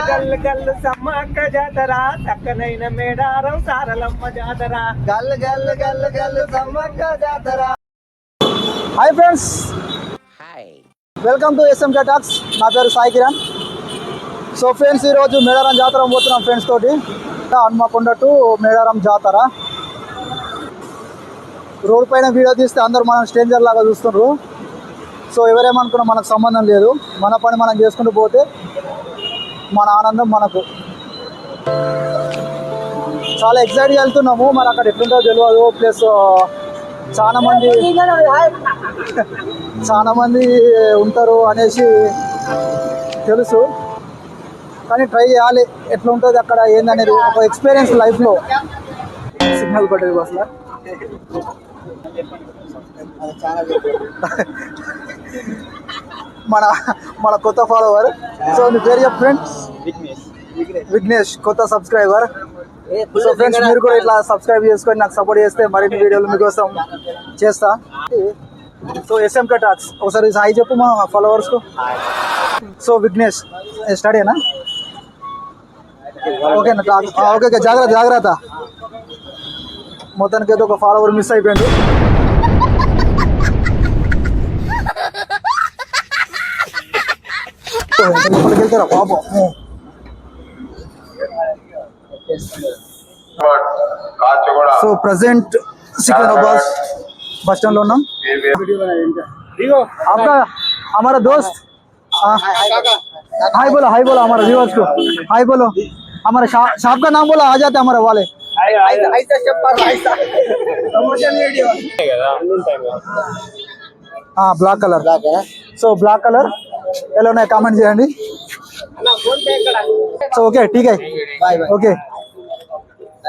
గల్లు గల్లు సమ్మక్క జాతర చక్కనైన మేడారం సారలమ్మ జాతర గల్లు గల్లు గల్లు గల్లు సమ్మక్క జాతర. Hi friends, welcome to SMK talks. నా పేరు సాయి కిరణ్. సో ఫ్రెండ్స్, ఈరోజు మేడారం జాతర పోతున్నాం ఫ్రెండ్స్ తోటి. హనుమకొండ టు మేడారం జాతర. రోడ్ పైన వీడియో తీస్తే అందరూ మనం స్ట్రేంజర్ లాగా చూస్తున్నారు. సో ఎవరేమనుకున్నా మనకు సంబంధం లేదు. మన పని మనం చేసుకుంటూ పోతే మన ఆనందం మనకు. చాలా ఎక్సైట్గా వెళ్తున్నాము. మరి అక్కడ ఎట్లుంటో తెలియదు. ప్లస్ చాలా మంది ఉంటారు అనేసి తెలుసు, కానీ ట్రై చేయాలి. ఎట్లా ఉంటుంది అక్కడ ఏందనేది ఒక ఎక్స్పీరియన్స్ లైఫ్లో. సిగ్నల్ పట్టేది అసలు మన కొత్త ఫాలోవర్. సో మీ పేరు చెప్పు ఫ్రెండ్స్. విఘ్నేష్, కొత్త సబ్స్క్రైబర్. సో ఫ్రెండ్స్, మీరు కూడా ఇట్లా సబ్స్క్రైబ్ చేసుకొని నాకు సపోర్ట్ చేస్తే మరిన్ని వీడియోలు మీకోసం చేస్తా. సో ఎస్ఎంకే టాక్స్ ఒకసారి హాయ్ చెప్పు మా ఫాలోవర్స్కు. సో విఘ్నేష్ స్టడీనా? ఓకేనా? ఓకే, జాగ్రత్త జాగ్రత్త. మొత్తానికి అయితే ఒక ఫాలోవర్ మిస్ అయిపోయింది. వెళ్తారా పాపం. So present Secunderabad bus stand लो नाम आपका हमारा दोस्त. हाय बोलो हमारे व्यूअर्स को हाय बोलो. हमारे शॉप का नाम बोलो, आ जाते हमारे वाले. हाँ black colour. So black colour ఎలా ఉన్నాయి కామెంట్ చేయండి. సో ఓకే ఠీక్ హై. Okay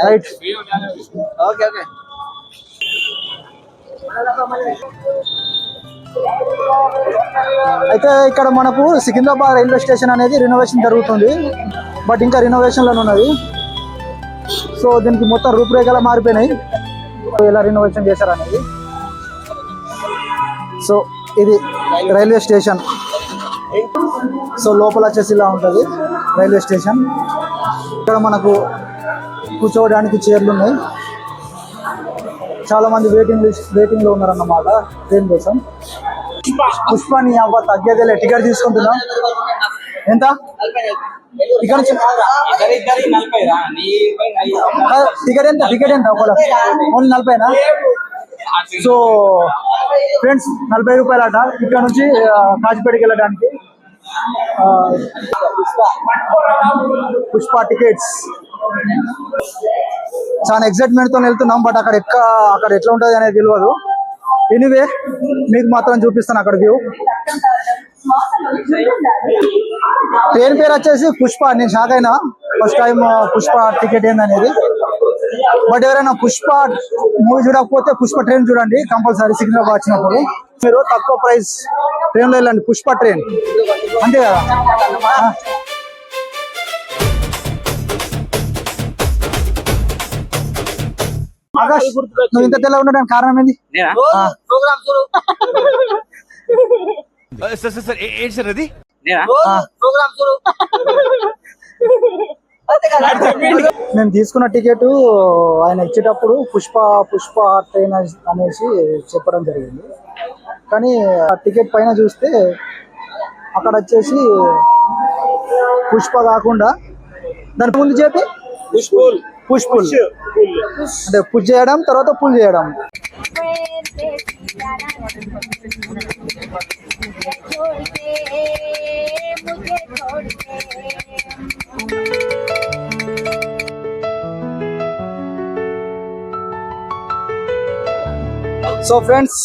right. Okay okay. అయితే ఇక్కడ మనకు సికింద్రాబాద్ రైల్వే స్టేషన్ అనేది రినోవేషన్ జరుగుతుంది. బట్ ఇంకా రినోవేషన్లోనే ఉన్నది. సో దీనికి మొత్తం రూపురేఖలు మారిపోయినాయి, ఎలా రినోవేషన్ చేశారు అనేది. సో ఇది రైల్వే స్టేషన్. సో లోపల వచ్చేసి ఇలా ఉంటుంది రైల్వే స్టేషన్. ఇక్కడ మనకు కూర్చోవడానికి చైర్లు ఉన్నాయి. చాలా మంది వెయిటింగ్ లో ఉన్నారన్నమాట ట్రైన్ కోసం. పుష్పని అవ్వ తగ్గేదేలే. టికెట్ తీసుకుంటున్నాం. ఎంత ఇక్కడ నుంచి టికెట్ ఎంత? టికెట్ ఎంత? ఓన్లీ 40నా? సో ఫ్రెండ్స్ 40 రూపాయలు అట ఇక్కడ నుంచి కాచిపేటకి వెళ్ళడానికి. పుష్ప టికెట్స్. చాలా ఎక్సైట్మెంట్తో వెళ్తున్నాం. బట్ అక్కడ ఎట్లా ఉంటుంది అనేది తెలియదు. ఎనీవే మీకు మాత్రం చూపిస్తాను అక్కడ వ్యూ. ట్రైన్ పేరు వచ్చేసి పుష్ప. నేను షాక్ అయినా ఫస్ట్ టైం పుష్ప టికెట్ ఏందనేది. బట్ ఎవరైనా పుష్ప మూవీ చూడకపోతే పుష్ప ట్రైన్ చూడండి కంపల్సరీ. సికింద్రాబాద్ వచ్చినప్పుడు మీరు తక్కువ ప్రైస్ ట్రైన్లో వెళ్ళండి. పుష్ప ట్రైన్ అంతే కదా. ఆకాష్, నువ్వు ఇంత తెల్ల ఉండడానికి కారణం ఏంది? మేము తీసుకున్న టికెట్ ఆయన ఇచ్చేటప్పుడు పుష్ప ట్రైన్ అనేసి చెప్పడం జరిగింది. కానీ ఆ టికెట్ పైన చూస్తే అక్కడ వచ్చేసి పుష్ప కాకుండా దాని ముందు చెప్పి పుష్పుల్ అంటే పుష్ చేయడం, తర్వాత పుల్ చేయడం. సో ఫ్రెండ్స్,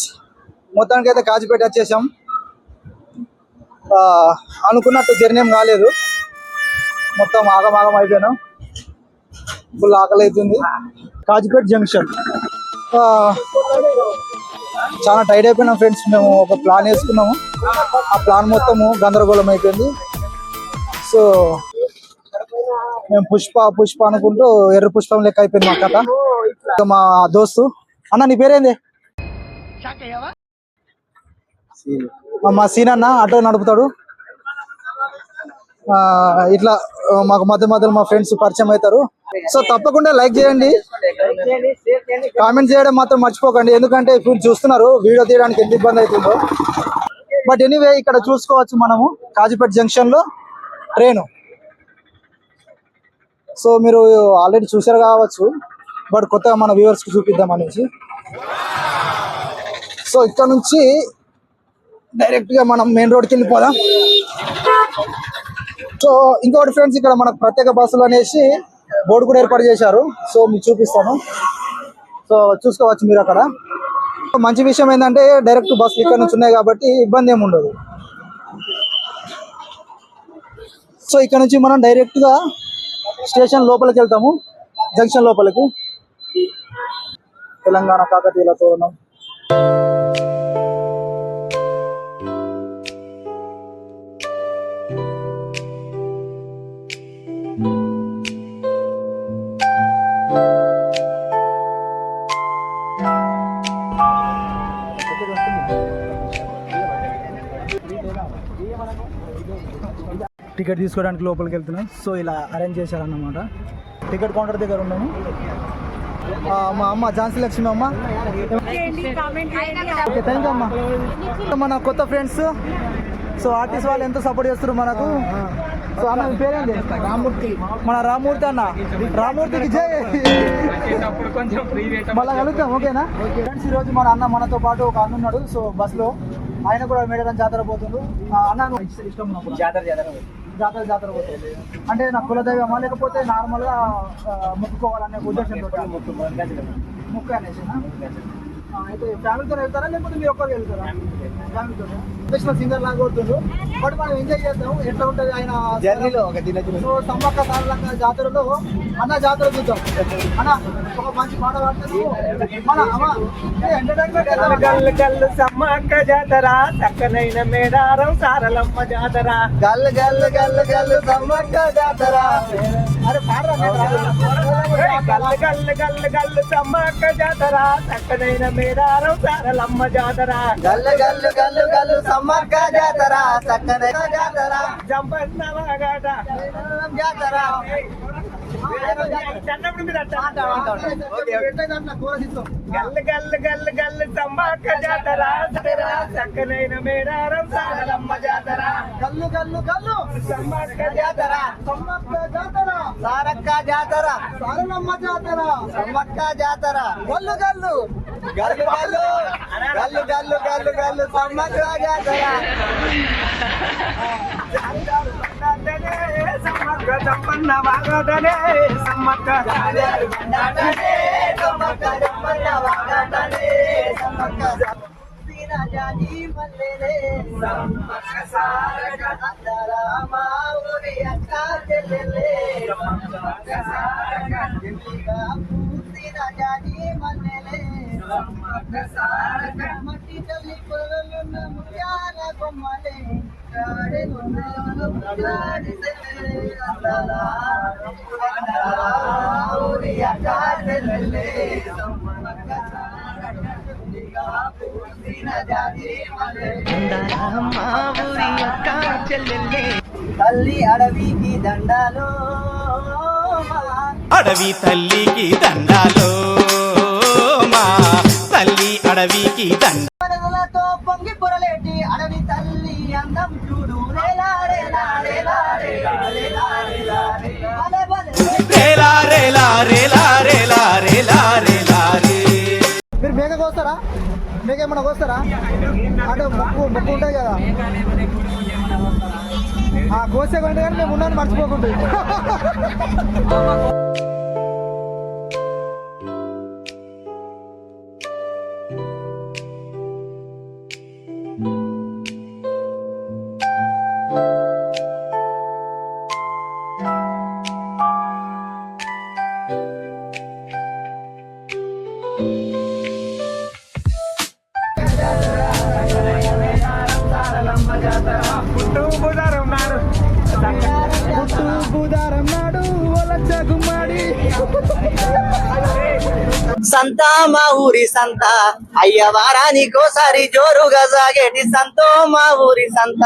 మొత్తానికి అయితే కాచిపేట వచ్చేసాం. అనుకున్నట్టు జర్నీ ఏం కాలేదు. మొత్తం ఆగమాగం అయిపోయాను. ఫుల్ ఆకలి అవుతుంది. కాచిపేట జంక్షన్ చాలా టైట్ అయిపోయినాం ఫ్రెండ్స్. మేము ఒక ప్లాన్ వేసుకున్నాము, ఆ ప్లాన్ మొత్తము గందరగోళం అయిపోయింది. సో మేము పుష్ప అనుకుంటూ ఎర్ర పుష్పం లెక్క అయిపోయింది మా కథ. మా దోస్తు, అన్న నీ పేరేంది? మా సీనన్న ఆటో నడుపుతాడు. ఇట్లా మాకు మధ్య మధ్యలో మా ఫ్రెండ్స్ పరిచయం అవుతారు. సో తప్పకుండా లైక్ చేయండి, కామెంట్ చేయడం మాత్రం మర్చిపోకండి. ఎందుకంటే ఇప్పుడు చూస్తున్నారు వీడియో తీయడానికి ఎంత ఇబ్బంది అవుతుందో. బట్ ఎనీవే ఇక్కడ చూసుకోవచ్చు మనము కాజీపేట జంక్షన్ లో ట్రైను. సో మీరు ఆల్రెడీ చూసారు కావచ్చు, బట్ కొత్తగా మన వ్యూవర్స్ కి చూపిద్దాం అనేసి. సో ఇక్కడ నుంచి డైరెక్ట్ గా మనం మెయిన్ రోడ్కి వెళ్ళిపోదాం. సో ఇంకొకటి ఫ్రెండ్స్, ఇక్కడ మనకు ప్రత్యేక బస్సులు అనేసి బోర్డు కూడా ఏర్పాటు చేశారు. సో మీకు చూపిస్తాను. సో చూసుకోవచ్చు మీరు అక్కడ. మంచి విషయం ఏంటంటే డైరెక్ట్ బస్సులు ఇక్కడ నుంచి ఉన్నాయి కాబట్టి ఇబ్బంది ఏమి ఉండదు. సో ఇక్కడ నుంచి మనం డైరెక్ట్ గా స్టేషన్ లోపలికి వెళ్తాము, జంక్షన్ లోపలికి. తెలంగాణ కాకతీయులతో ఉన్నాం. టికెట్ తీసుకోవడానికి లోపలికి వెళ్తున్నాం. సో ఇలా అరేంజ్ చేశారన్నమాట. టికెట్ కౌంటర్ దగ్గర ఉన్నాము. మా అమ్మ ఝాన్సీ లక్ష్మి అమ్మ. ఓకే, థ్యాంక్ యూ అమ్మ. మన కొత్త ఫ్రెండ్స్, సో ఆర్టిస్ట్ వాళ్ళు ఎంతో సపోర్ట్ చేస్తారు మనకు. సో అన్న మీ పేరేంటి? రామూర్తి. మన రామూర్తి అన్న, రామూర్తికి జై. మళ్ళీ కలుగుతాం, ఓకేనా ఫ్రెండ్స్. ఈరోజు మన అన్న మనతో పాటు ఒక అన్న ఉన్నాడు. సో బస్లో ఆయన కూడా మేడారం జాతర పోతుండ్రు. అన్న ఇష్టం ఉన్నప్పుడు జాతర పోతుంది అంటే నాకు కులదైవమా లేకపోతే నార్మల్గా మొక్కుకోవాలనే ఉద్దేశంతో మొక్కు అనేసి. అయితే ఫ్యామిలీతో వెళ్తారా లేకపోతే మీరు ఒక్కరికి వెళ్తారా? ఫ్యామిలీతో. ప్రొఫెషనల్ సింగర్ లాగా కొడుతుండ్రు, బట్ మనం ఎంజాయ్ చేద్దాం. ఎట్లా ఉంటుంది ఆయన జర్నీలో. సో సమ్మక్క సారలక్క జాతరలో అన్న జాతర చూద్దాం. అన్న ఒక మంచి పాట పాడుతుంది మన అమ్మ. గల్లు గల్లు సమ్మక్క జాతర, చక్కనైన మేడారం సారలమ్మ జాతర. గల్లు గల్లు గల్లు గల్లు సమ్మక్క జాతర. అరే పాడరా. గల్లు గల్లు గల్లు గల్లు సమ్మక్క జాతర, చక్కనైన మేడారం సారలమ్మ జాతర. గల్లు గల్లు గల్లు గల్లు సమ్మక్క జాతర, చక్కనైన జాతర. జంపన్న వాగాట జాతర. గల్లు గల్లు గల్లు గల్లు సమ్మక్క జాతర, చక్కనైన మేడారం సారలమ్మ జాతర. గల్లు గల్లు గల్లు సమ్మక్క జాతర, సమ్మక్క జాతర, సారక్క జాతర, సారలమ్మ జాతర, సమ్మక్క జాతర. గల్లు గల్లు గల్లు గల్లు గల్లు గల్లు గల్లు గల్లు సమ్మక్క జాతర. సమ్మక్క జంపన్న వాగాటనే సమ్మక్క మట్టి తల్లి పొలలున్న ముత్యాల కొమ్మలే తల్లి అడవికి దండాలో, అడవి తల్లికి దండాలో, మా తల్లి అడవికి దండ. తో పొంగి పొరలేటి అడవి తల్లి అందం చూడు. రేలా రేలా రేలా రేలా రేలా రేలా రేలా రేలా రేలా రేలా రేలా రేలా రే. మీరు మేక కోస్తారా? మేక ఏమన్నా కోస్తారా? అంటే మొక్కు ఉంటాయి కదా, కోసే కొంటే కానీ మేము ఉన్నాను మర్చిపోకుండా. సంత మా ఊరి సంత అయ్య వారానికోసారి జోరుగా సాగేటి సంతో మా ఊరి సంత.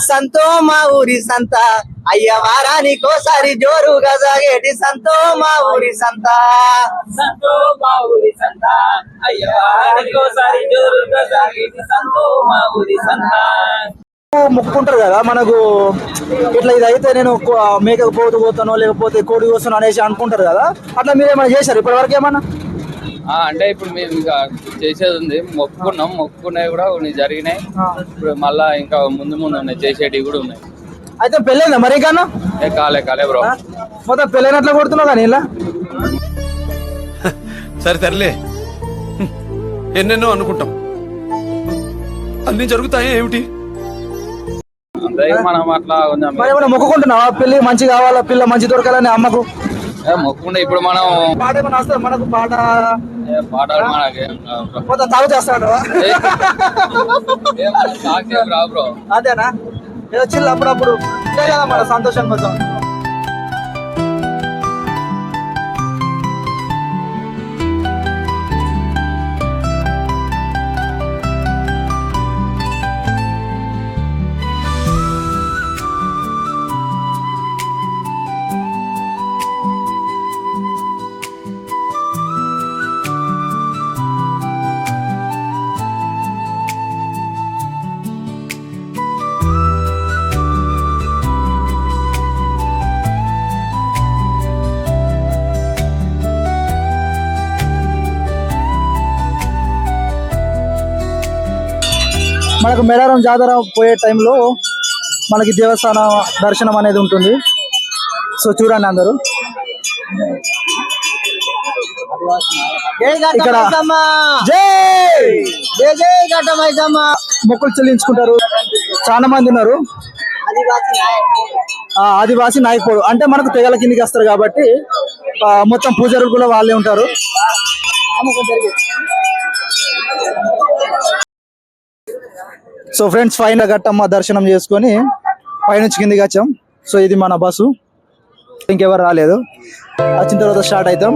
సంతో మా ఊరి సంత అయ్య వారానికోసారి జోరుగా సాగేటి సంతో మా ఊరి సంత. మొక్కుకుంటారు కదా మనకు, ఇట్లా ఇది అయితే నేను మేకకు పోతానో లేకపోతే కోడి కోస్తాను అనేసి అనుకుంటారు కదా, అట్లా మీరు ఏమైనా చేశారు ఇప్పటి వరకు ఏమన్నా? అంటే ఇప్పుడు మేము ఇంకా చేసేది ఉంది, మొక్కుకున్నవి కూడా కొన్ని జరిగినాయి. ఇప్పుడు మళ్ళా ఇంకా ముందు ఉన్నాయి, చేసేటివి కూడా ఉన్నాయి. అయితే పెళ్ళైందా మరి కన్నా? కాలే బ్రో. మొత్తం పెళ్ళైనట్లు కొడుతున్నావు కానీ ఇలా సరే తరలే, ఎన్నెన్నో అనుకుంటాం, అన్ని జరుగుతాయి ఏమిటి? అంతే మనం అట్లా కొంచెం మరి ఏమైనా మొక్కుకుంటున్నావా పెళ్లి మంచి కావాలా, పిల్ల మంచి దొరకాలని అమ్మకు? మొక్కుండే ఇప్పుడు మనం పాట ఏమైనా వస్తుంది మనకు? పాటలు మనకి మొత్తం తాగు చేస్తాడు రా బ్రో. అదేనా? ఏదో చిల్లు అప్పుడప్పుడు ఇదే కదా మన సంతోషం కోసం. మనకు మేడారం జాతర పోయే టైంలో మనకి దేవస్థాన దర్శనం అనేది ఉంటుంది. సో చూడండి అందరూ ఇక్కడ మొక్కులు చెల్లించుకుంటారు. చాలా మంది ఉన్నారు. ఆదివాసి నాయకుడు అంటే మనకు తెగల కిందికి వస్తారు కాబట్టి మొత్తం పూజారులు కూడా వాళ్ళే ఉంటారు. సో ఫ్రెండ్స్, ఫైనల్ గట్టమ్మ దర్శనం చేసుకొని పైనుంచి కిందికి వచ్చాం. సో ఇది మన బస్సు, ఇంకెవరు రాలేదు. వచ్చిన తర్వాత స్టార్ట్ అవుతాం.